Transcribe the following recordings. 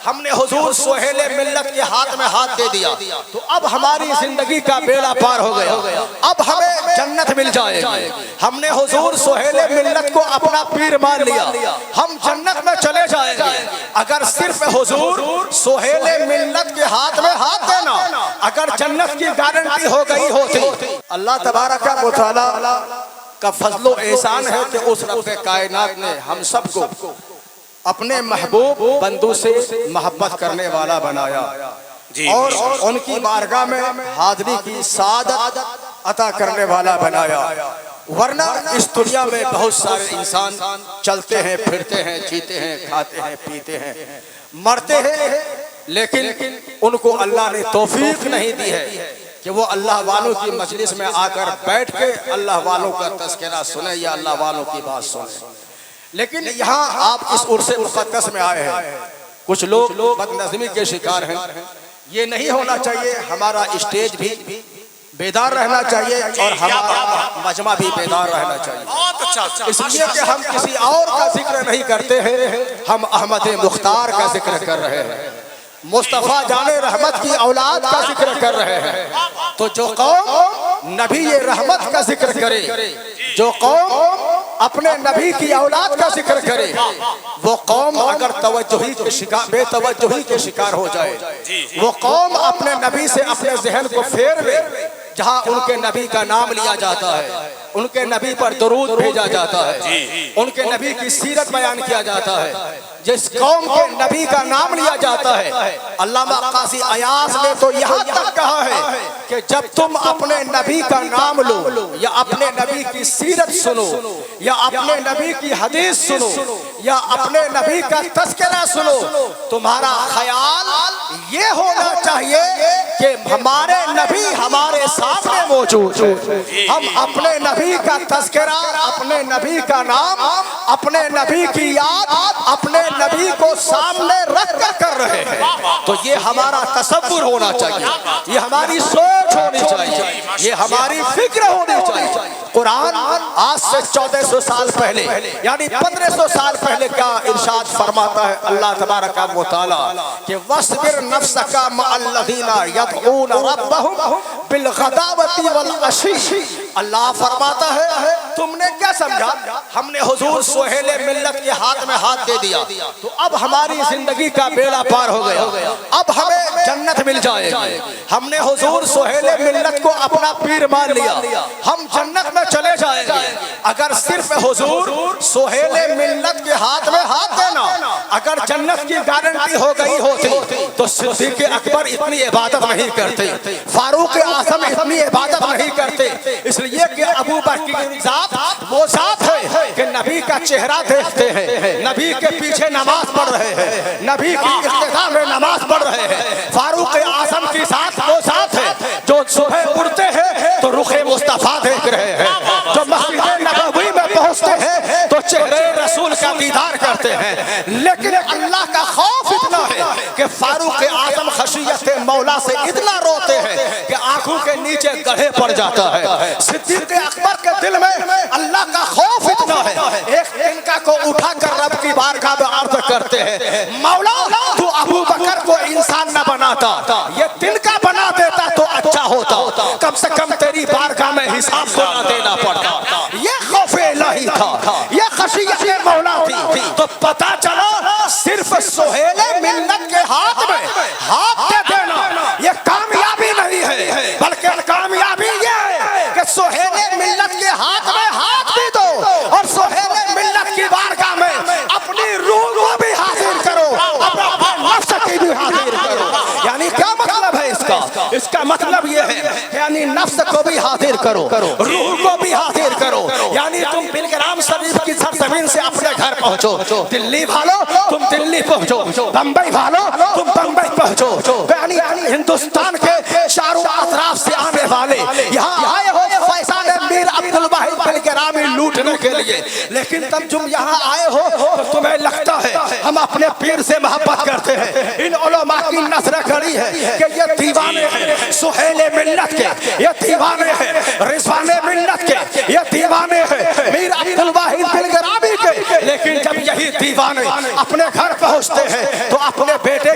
ہم نے حضور سہیل ملت کے ہاتھ میں ہاتھ دے دیا تو اب ہماری زندگی کا بیڑا پار ہو گیا، اب ہمیں جنت مل جائے گی۔ ہم نے حضور سہیل ملت کو اپنا پیر مان لیا، ہم جنت میں چلے جائیں گے۔ اگر صرف حضور سہیل ملت کے ہاتھ میں ہاتھ دینا اگر جنت کی گارنٹی ہو گئی ہوتی، اللہ تبارک و تعالی کا فضل و احسان ہے کہ اس رب کائنات نے ہم سب کو اپنے محبوب بندوں سے محبت کرنے والا بنایا اور ان کی بارگاہ میں حاضری کی سعادت عطا کرنے والا بنایا۔ ورنہ اس دنیا میں بہت سارے انسان چلتے ہیں، پھرتے ہیں، جیتے ہیں، کھاتے ہیں، پیتے ہیں، مرتے ہیں، لیکن ان کو اللہ نے توفیق نہیں دی ہے کہ وہ اللہ والوں کی مجلس میں آ کر بیٹھ کے اللہ والوں کا تذکرہ سنیں یا اللہ والوں کی بات سنیں۔ لیکن یہاں آپ اس عرس مقدس میں آئے ہیں، کچھ لوگ بد نظمی کے شکار ہیں۔ یہ نہیں ہونا چاہیے، ہمارا اسٹیج بھی بیدار رہنا چاہیے اور ہمارا مجمع بھی بیدار رہنا چاہیے، اس لیے کہ ہم کسی اور کا ذکر نہیں کرتے ہیں، ہم احمد مختار کا ذکر کر رہے ہیں، مصطفیٰ جان رحمت کی اولاد کا ذکر کر رہے ہیں۔ تو جو قوم نبی رحمت کا ذکر کرے، جو قوم اپنے نبی کی اولاد کا ذکر کرے، وہ قوم اگر بے توجہی کے شکار ہو جائے، وہ قوم اپنے نبی سے اپنے ذہن کو پھیر لے، جہاں ان کے نبی کا نام لیا جاتا ہے، ان کے نبی پر درود بھیجا جاتا ہے، ان کے نبی کی سیرت بیان کیا جاتا ہے، جس قوم کے نبی کا نام لیا جاتا ہے، علامہ قاضی ایاز نے تو یہاں تک کہا ہے کہ جب تم اپنے نبی کا نام لو یا اپنے نبی کی سیرت سنو یا اپنے نبی کی حدیث سنو یا اپنے نبی کا تذکرہ سنو، تمہارا خیال یہ ہونا چاہیے کہ ہمارے نبی ہمارے سامنے موجود ہے، ہم اپنے نبی کا تذکرہ، اپنے نبی کا نام، اپنے نبی کی یاد اپنے نبی کو سامنے رکھ کر رہے ہیں۔ تو یہ ہمارا تصور ہونا چاہیے، یہ ہماری سوچ ہونی چاہیے، یہ ہماری فکر ہونی چاہیے۔ قرآن آج سے 1400 سال پہلے یعنی 1500 سال پہلے کا ارشاد فرماتا ہے اللہ تبارک و تعالی کہ وَاصْبِرْ نَفْسَكَ مَعَ الَّذِينَ يَدْعُونَ رَبَّهُمْ بِالْغَدَاوَةِ وَالْعَشِيِّ۔ اللہ فرماتا ہے تم نے کیا سمجھا، ہم نے حضور سہیل ملت کے ہاتھ میں ہاتھ دے دیا تو اب ہماری زندگی کا بیڑا پار ہو گیا، اب ہمیں جنت مل جائے گی۔ ہم نے حضور سہیل ملت کو اپنا پیر مان لیا، ہم جنت میں چلے جائیں گے۔ اگر صرف حضور سہیل ملت کے ہاتھ میں ہاتھ دینا اگر جنت کی گارنٹی ہو گئی ہوتی تو صدیق اکبر اتنی عبادت نہیں کرتے، فاروق اعظم اتنی عبادت نہیں کرتے، اس لیے کہ ابو بکر ذات وہ ذات ہے کہ نبی کا چہرہ دیکھتے ہیں، نبی کے پیچھے نماز پڑھ رہے ہیں، نبی کی اقتداء میں نماز پڑھ رہے ہیں۔ فاروق اعظم کی ذات وہ ذات ہے جو صبح اٹھتے ہیں تو رخ مصطفیٰ دیکھ رہے ہیں، جو مسجد نبوی میں پہنچتے ہیں تو چہرے رسول کا دیدار کرتے ہیں۔ لیکن اللہ کا خوف اتنا ہے کہ فاروق اعظم خشیت مولا سے اتنا روتے ہیں کہ آنکھوں کے نیچے گڑھے پڑ جاتا ہے۔ صدیق اکبر کے دل میں اللہ کا خوف اتنا ہے، ایک تنکا کو اٹھا کر رب کی بارگاہ میں عرض کرتے ہیں مولا تو ابو بکر کو انسان نہ بناتا، یہ تنکا بنا دیتا تو اچھا ہوتا، کم سے کم تیری بارگاہ میں حساب کو نہ دینا پڑتا۔ یہ خوف الہی تھا، یہ خشیت مولا تھی۔ تو پتا چلا صرف سہیل ملت کے ہاتھ میں ہاتھ دے دینا یہ کامیابی نہیں ہے، بلکہ کامیابی یہ ہے کہ سہیل ملت کے ہاتھ میں ہاتھ بھی دو اور سہیل ملت کی بارگاہ میں اپنی روح کو بھی حاضر کرو، اپنا نفس کی بھی حاضر کرو۔ یعنی کیا مطلب ہے اس کا مطلب یہ ہے یعنی نفس کو بھی حاضر کرو، روح کو بھی حاضر کرو۔ یعنی تم بلگرام شریف کی سرزمین سے اپنے گھر پہنچو، دلی والو تم دلی پہنچو، بمبئی والو تم بمبئی پہنچو، یعنی ہندوستان کے چاروں اطراف سے آنے والے یہاں آئے ہو فیصل میر عبدالواحد بلگرامی لوٹنے کے لیے، لیکن تم جب یہاں آئے ہو تو تمہیں لگتا ہے ہم اپنے پیر سے محبت کرتے ہیں۔ ان علماء کی نظر کھڑی ہے کہ یہ دیوانے ہیں سہیل ملت کے، یہ دیوانے ہیں رضوان ملت کے، یہ دیوانے ہیں میر عبدالواحد بلگرامی کے، لیکن جب یہی دیوانے اپنے گھر پہنچتے ہیں تو اپنے بیٹے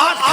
8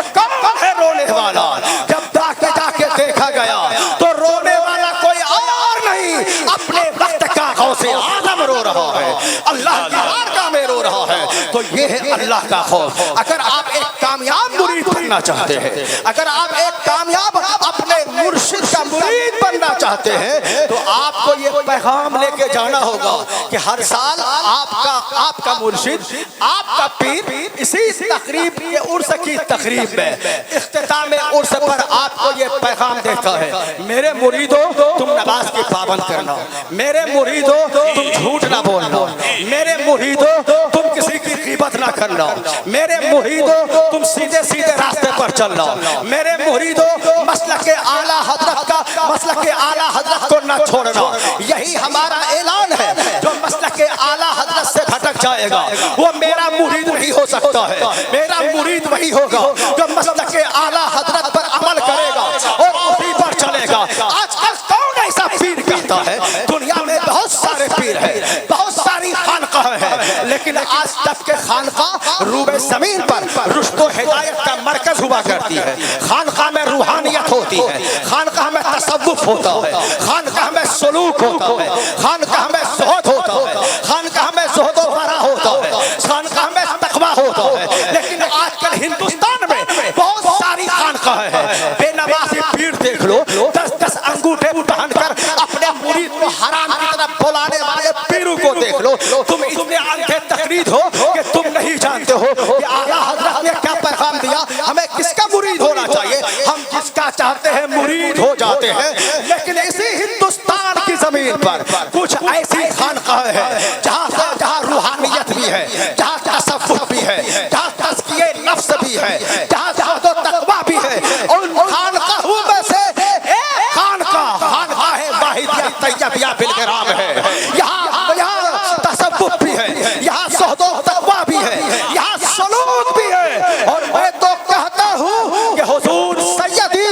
یہ کون ہے رونے والا؟ جب جا کے دیکھا گیا تو رونے والا کوئی اور نہیں، اپنے وقت کا غوث اعظم رو رہا ہے، اللہ کی بارگاہ میں رو رہا ہے۔ تو یہ ہے اللہ کا خوف۔ اگر آپ ایک کامیاب مرید بننا چاہتے ہیں، اگر آپ ایک کامیاب اپنے مرشد کا مرید بننا چاہتے ہیں، تو آپ کو یہ پیغام لے کے جانا ہوگا کہ ہر سال آپ کا مرشد، آپ کا پیر اسی تقریب کے عرس کی تقریب میں اختتام عرس پر آپ کو یہ پیغام دیتا ہے، میرے مریدوں تم نماز کی پابند کرنا، میرے مریدوں تم جھوٹ نہ بولنا، میرے مریدوں تم کسی کی غیبت نہ کرنا، میرے مریدوں تم سیدھے سیدھے راستے پر چلنا، میرے مریدوں مسلک اعلیٰ حضرت کو نہ چھوڑنا۔ یہی ہمارا اعلان ہے، جو مسلک اعلیٰ حضرت سے بھٹک جائے گا وہ میرا مرید نہیں ہو سکتا ہے، میرا مرید وہی ہوگا جو مسلک اعلیٰ حضرت پر عمل کرے گا اور اسی پر چلے گا۔ آج کل کون ایسا پیر کہتا ہے؟ دنیا میں بہت سارے پیر ہیں، بہت ساری خانقاہ ہیں، لیکن آج تک کے خانقاہ روبے زمین پر رشد و ہدایت کا مرکز ہوا کرتی ہے۔ خانقاہ میں روحانیت ہوتی ہے، خانقاہ میں تصوف ہوتا ہے، خانقاہ میں سلوک ہوتا ہے، خانقاہ میں زہد ہوتا ہے، خانقاہ میں زہد و ورع ہوتا ہے، خانقاہ میں تقویٰ ہوتا ہے۔ لیکن آج کل ہندوستان میں بہت ساری خانقاہ ہیں، بے نمازی پیر دیکھ لو، 10 انگوٹھے پہن کر اپنے مرید کو حرام کی طرف بلانے والے پیروں کو دیکھ لو۔ تم اتنے اندھے تقلید ہو کہ تم نہیں جانتے ہو کہ اعلیٰ حضرت نے کیا پیغام دیا، ہمیں کس کا مرید ہونا چاہیے۔ ہم جس کا چاہتے ہیں مرید ہو جاتے ہیں، لیکن اسی ہندوستان کی زمین پر کچھ ایسی خانقاہ ہے جہاں روحانیت بھی ہے، جہاں تصوف بھی ہے، جہاں تزکیہ نفس بھی ہے، جہاں زہد و تقویٰ بھی ہے۔ ان خانقاہوں میں سے ایک خانقاہ واحدیہ طیبیہ بالگرام ہے۔ یہاں تصوف بھی ہے، یہاں زہد و تقویٰ بھی ہے، یہاں سلوک بھی ہے۔ اور میں تو کہتا ہوں کہ حضور سیدی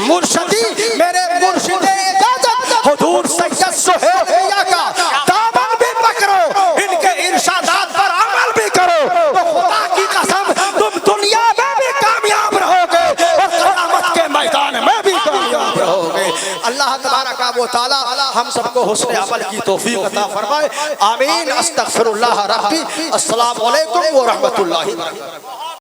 مرشدی میرے مرشد اجازت حضور سید سہیل کا دامن بھی پکڑو، ان کے ارشادات پر عمل بھی کرو، تو خدا کی قسم تم دنیا میں بھی کامیاب رہو گے اور قیامت کے میدان میں بھی کامیاب رہو گے۔ اللہ تبارک و تعالی ہم سب کو حسن عمل کی توفیق عطا فرمائے، آمین۔ استغفر اللہ ربی۔ السلام علیکم ورحمۃ اللہ وبرکاتہ۔